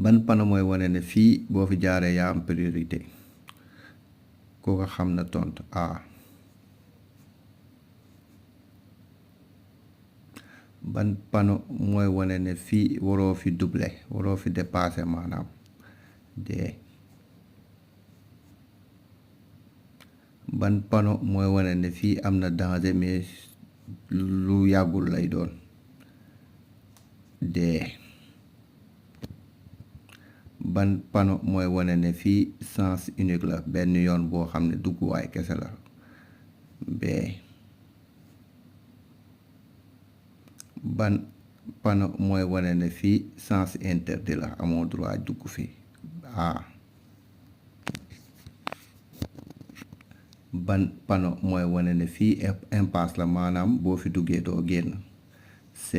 ban panneau mooy wane ne fii boo fi jaaree yaa am priorité kooka xam na tontu A. ban panneau mooy wane ne fii waroo fi doubler waroo fi dépasser maanaam D. ban panneau mooy wane ne fii am na danger mais lu yàggul lay doon D. ban panneau mooy wane ne fii sens unique la benn yoon boo xam ne dugguwaay kese la B. ban panneau mooy wane ne fii sens interdit la amoo droit dugg fii A. ban panneau mooy wane ne fii impasse la maanaam boo fi duggee doo génn C.